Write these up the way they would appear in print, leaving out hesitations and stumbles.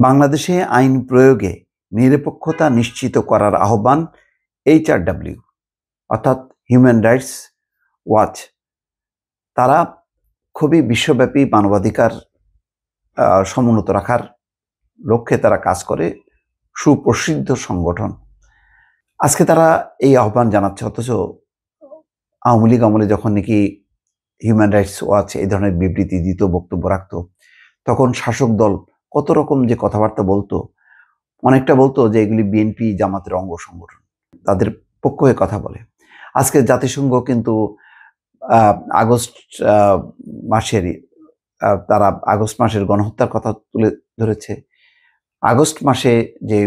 বাংলাদেশে আইন প্রয়োগে নিরপেক্ষতা নিশ্চিত করার আহ্বান এইচআরডব্লিউ অর্থাৎ হিউম্যান রাইটস ওয়াচ। তারা খুবই বিশ্বব্যাপী মানবাধিকার সমুন্নত রাখার লক্ষ্যে তারা কাজ করে, সুপ্রসিদ্ধ সংগঠন। আজকে তারা এই আহ্বান জানাচ্ছে, অথচ আওয়ামী লীগ আমলে যখন নাকি হিউম্যান রাইটস ওয়াচ এই ধরনের বিবৃতি দিত, বক্তব্য রাখত, তখন শাসক দল কত রকম যে কথাবার্তা বলতো। অনেকটা বলতো যে এগুলি বিএনপি জামাতের অঙ্গ সংগঠন, তাদের পক্ষ হয়ে কথা বলে। আজকে জাতিসংঘ কিন্তু আগস্ট মাসেরই তারা আগস্ট মাসের গণহত্যার কথা তুলে ধরেছে। আগস্ট মাসে যে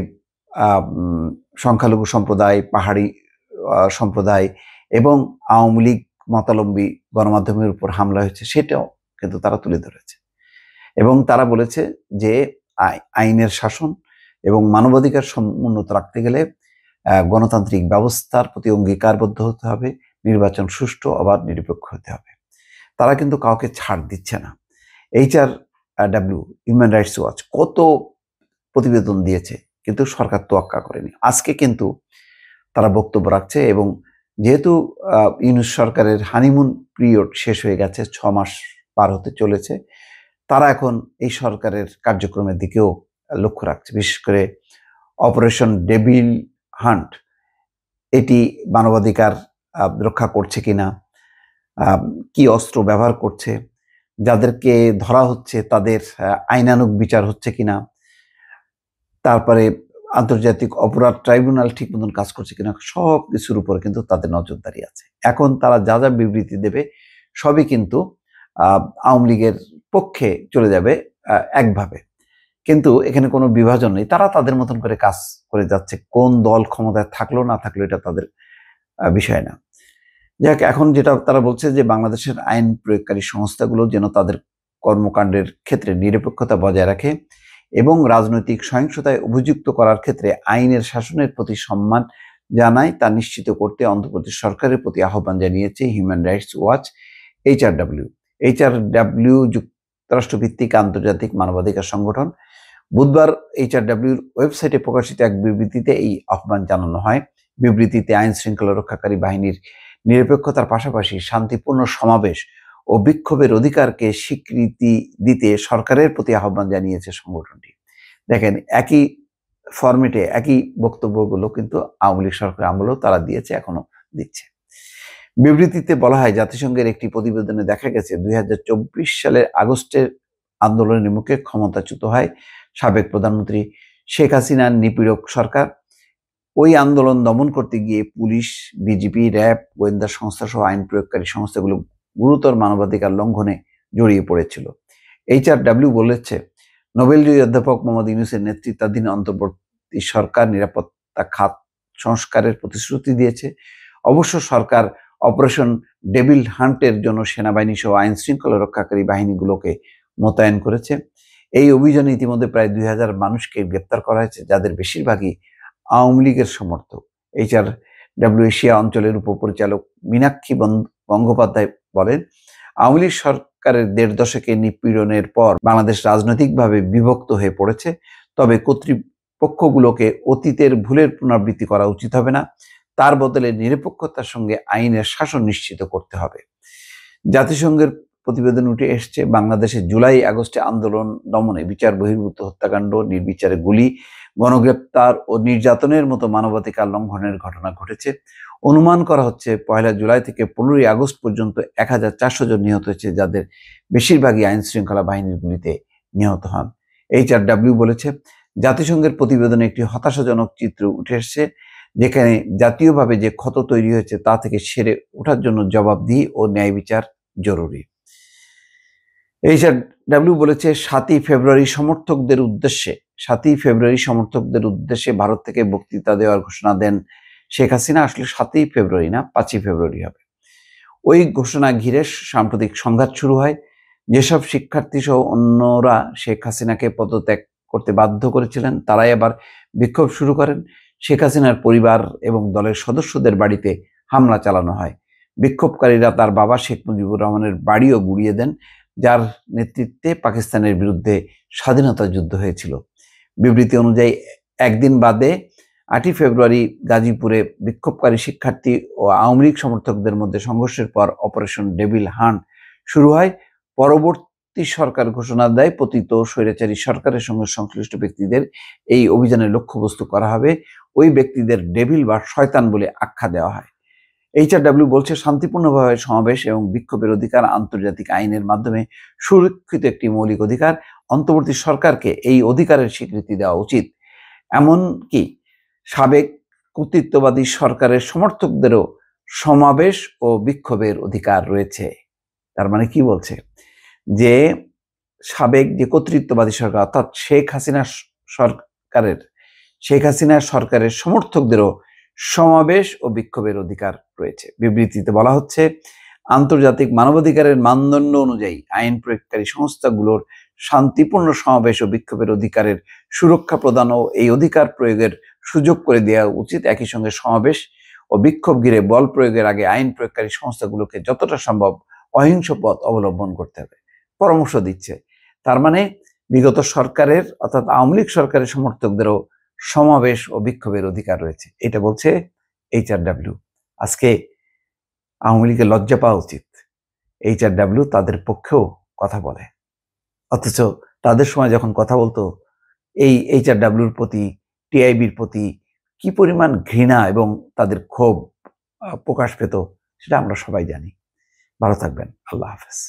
সংখ্যালঘু সম্প্রদায়, পাহাড়ি সম্প্রদায় এবং আওয়ামী লীগ মতাবলম্বী গণমাধ্যমের উপর হামলা হয়েছে, সেটাও কিন্তু তারা তুলে ধরেছে। এবং তারা বলেছে যে আইনের শাসন এবং মানবাধিকার সমুন্নত রাখতে গেলে গণতান্ত্রিক ব্যবস্থার প্রতি অঙ্গীকারবদ্ধ হতে হবে, নির্বাচন সুষ্ঠু অবাধ নিরপেক্ষ হতে হবে। তারা কিন্তু কাউকে ছাড় দিচ্ছে না। এইচআরডব্লিউ হিউম্যান রাইটস ওয়াচ কত প্রতিবেদন দিয়েছে, কিন্তু সরকার তোয়াক্কা করেনি। আজকে কিন্তু তারা বক্তব্য রাখছে, এবং যেহেতু ইউনূস সরকারের হানিমুন পিরিয়ড শেষ হয়ে গেছে, 6 মাস পার হতে চলেছে, তারা এখন এই সরকারের কার্যক্রমের দিকেও লক্ষ্য রাখছে। বিশেষ করে অপারেশন ডেভিল হান্ট, এটি মানবাধিকার রক্ষা করছে কিনা, কি অস্ত্র ব্যবহার করছে, যাদেরকে ধরা হচ্ছে তাদের আইনানুগ বিচার হচ্ছে কিনা, তারপরে আন্তর্জাতিক অপরাধ ট্রাইব্যুনাল ঠিক মতন কাজ করছে কিনা, সব কিছুর উপরে কিন্তু তাদের নজরদারি আছে। এখন তারা যা যা বিবৃতি দেবে সবই কিন্তু আওয়ামী লীগের পক্ষে চলে যাবে একভাবে, কিন্তু এখানে কোনো বিভাজন নেই। তারা তাদের মতন করে কাজ করে যাচ্ছে। কোন দল ক্ষমতায় থাকলো না থাকলো এটা তাদের বিষয় না। যাক, এখন যেটা তারা বলছে যে বাংলাদেশের আইন প্রয়োগকারী সংস্থাগুলো যেন তাদের কর্মকাণ্ডের ক্ষেত্রে নিরপেক্ষতা বজায় রাখে এবং রাজনৈতিক সহিংসতায় অভিযুক্ত করার ক্ষেত্রে আইনের শাসনের প্রতি সম্মান জানায়, তা নিশ্চিত করতে অন্তর্বর্তী সরকারের প্রতি আহ্বান জানিয়েছে human rights watch HRW. HRW যুক্তরাষ্ট্রভিত্তিক আন্তর্জাতিক মানবাধিকার সংগঠন। বুধবার এইচআরডব্লিউর ওয়েবসাইটে প্রকাশিত এক বিবৃতিতে এই আহ্বান জানানো হয়। বিবৃতিতে আইন শৃঙ্খলা রক্ষাকারী বাহিনীর নিরপেক্ষতার পাশাপাশি শান্তিপূর্ণ সমাবেশ ও বিক্ষোভের অধিকারকে স্বীকৃতি দিতে সরকারের প্রতি আহ্বান জানিয়েছে সংগঠনটি। দেখেন, একই ফরম্যাটে একই বক্তব্যগুলো কিন্তু আওয়ামী লীগ সরকার আমলেও তারা দিয়েছে, এখনো দিচ্ছে। বিবৃতিতে বলা হয়, জাতিসংঘের একটি প্রতিবেদনে দেখা গেছে 2024 সালের আগস্টের আন্দোলনের মুখে ক্ষমতাচ্যুত হয় সাবেক প্রধানমন্ত্রী শেখ হাসিনার নিপীড়ক সরকার। ওই আন্দোলন দমন করতে গিয়ে পুলিশ, বিজিবি, র্যাব, গোয়েন্দা সংস্থা সহ আইন প্রয়োগকারী সংস্থাগুলো গুরুতর মানবাধিকার লঙ্ঘনে জড়িয়ে পড়েছিল। এইচআরডব্লিউ বলেছে, নোবেলজয়ী অধ্যাপক মোহাম্মদ ইউনূসের নেতৃত্বাধীন অন্তর্বর্তী সরকার নিরাপত্তা খাত সংস্কারের প্রতিশ্রুতি দিয়েছে। অবশ্য সরকার অপারেশন ডেভিল হান্টের জন্য সেনাবাহিনী সহ আইন শৃঙ্খলা রক্ষাকারী বাহিনীগুলোকে মোতায়েন করেছে। এই অভিযানে ইতিমধ্যে প্রায় 2000 মানুষকে গ্রেপ্তার করা হয়েছে, যাদের বেশিরভাগই আওয়ামী লীগের সমর্থক। এইচআরডব্লিউ এশিয়া অঞ্চলের উপপরিচালক মীনাক্ষী গঙ্গোপাধ্যায় বলেন, আওয়ামী লীগ সরকারের 1.5 দশকের নিপীড়নের পর বাংলাদেশ রাজনৈতিকভাবে বিভক্ত হয়ে পড়েছে। তবে কর্তৃপক্ষগুলোকে অতীতের ভুলের পুনরাবৃত্তি করা উচিত হবে না। তার বদলে নিরপেক্ষতার সঙ্গে আইনের শাসন নিশ্চিত করতে হবে। জাতিসংঘের প্রতিবেদন উঠে এসছে, বাংলাদেশে জুলাই আগস্টে আন্দোলন দমনে বিচার বহির্ভূত হত্যাকাণ্ড, নির্বিচারে গুলি, গণগ্রেপ্তার ও নির্যাতনের মতো মানবাধিকার লঙ্ঘনের ঘটনা ঘটেছে। অনুমান করা হচ্ছে 1 জুলাই থেকে 15 আগস্ট পর্যন্ত 1400 জন নিহত হয়েছে, যাদের বেশিরভাগই আইন শৃঙ্খলা বাহিনীর গুলিতে নিহত হন। এইচআরডব্লিউ বলেছে, জাতিসংঘের প্রতিবেদনে একটি হতাশাজনক চিত্র উঠে এসছে, যেখানে জাতীয়ভাবে যে ক্ষত তৈরি হয়েছে তা থেকে সেরে ওঠার জন্য জবাবদিহি ও ন্যায় বিচার জরুরি। এইচআরডব্লিউ বলেছে, 7 ফেব্রুয়ারি সমর্থকদের উদ্দেশ্যে ভারত থেকে বক্তৃতা দেওয়ার ঘোষণা দেন শেখ হাসিনা। আসলে 7 ফেব্রুয়ারি না, 5 ফেব্রুয়ারি হবে। ওই ঘোষণা ঘিরে সাম্প্রতিক সংঘাত শুরু হয়। যেসব শিক্ষার্থী সহ অন্যরা শেখ হাসিনাকে পদত্যাগ করতে বাধ্য করেছিলেন, তারাই আবার বিক্ষোভ শুরু করেন। শেখ হাসিনার পরিবার এবং দলের সদস্যদের বাড়িতে হামলা চালানো হয়। বিক্ষোভকারীরা তার বাবা শেখ মুজিবুর রহমানের বাড়িও গুড়িয়ে দেন, যার নেতৃত্বে পাকিস্তানের বিরুদ্ধে স্বাধীনতা যুদ্ধ হয়েছিল। বিবৃতি অনুযায়ী একদিন বাদে 8ই ফেব্রুয়ারি গাজীপুরে বিক্ষোভকারী শিক্ষার্থী ও আওয়ামী লীগ সমর্থকদের মধ্যে সংঘর্ষের পর অপারেশন ডেভিল হান্ট শুরু হয়। পরবর্তী সরকার ঘোষণা দেয় পতিত স্বৈরাচারী সরকারের সঙ্গে সংশ্লিষ্ট ব্যক্তিদের এই অভিযানের লক্ষ্যবস্তু করা হবে। ওই ব্যক্তিদের ডেভিল বা শয়তান বলে আখ্যা দেওয়া হয়। HRW বলছে, শান্তিপূর্ণভাবে সমাবেশ এবং বিক্ষোভের অধিকার আন্তর্জাতিক আইনের মাধ্যমে সুরক্ষিত একটি মৌলিক অধিকার। অন্তর্বর্তী সরকারকে এই অধিকারের স্বীকৃতি দেওয়া উচিত। এমনকি সাবেক কর্তৃত্ববাদী সরকারের সমর্থকদেরও সমাবেশ ও বিক্ষোভের অধিকার রয়েছে। তার মানে কি বলছে? যে সাবেক যে কর্তৃত্ববাদী সরকার অর্থাৎ শেখ হাসিনার সরকারের সমর্থকদেরও সমাবেশ ও বিক্ষোভের অধিকার রয়েছে। বিবৃতিতে বলা হচ্ছে, আন্তর্জাতিক মানবাধিকারের মানদণ্ড অনুযায়ী আইন প্রয়োগকারী সংস্থাগুলোর শান্তিপূর্ণ সমাবেশ ও বিক্ষোভের অধিকারের সুরক্ষা প্রদান ও এই অধিকার প্রয়োগের সুযোগ করে দেওয়া উচিত। একই সঙ্গে সমাবেশ ও বিক্ষোভ ঘিরে বল প্রয়োগের আগে আইন প্রয়োগকারী সংস্থাগুলোকে যতটা সম্ভব অহিংস পথ অবলম্বন করতে হবে পরামর্শ দিচ্ছে। তার মানে বিগত সরকারের অর্থাৎ আওয়ামী লীগ সরকারের সমর্থকদেরও সমাবেশ ও বিক্ষোভের অধিকার রয়েছে, এটা বলছে HRW। আজকে আওয়ামী লীগের লজ্জা পাওয়া উচিত। HRW তাদের পক্ষেও কথা বলে, অথচ তাদের সময় যখন কথা বলতো এই HRWর প্রতি, TIBর প্রতি কি পরিমাণ ঘৃণা এবং তাদের ক্ষোভ প্রকাশ পেত সেটা আমরা সবাই জানি। ভালো থাকবেন। আল্লাহ হাফেজ।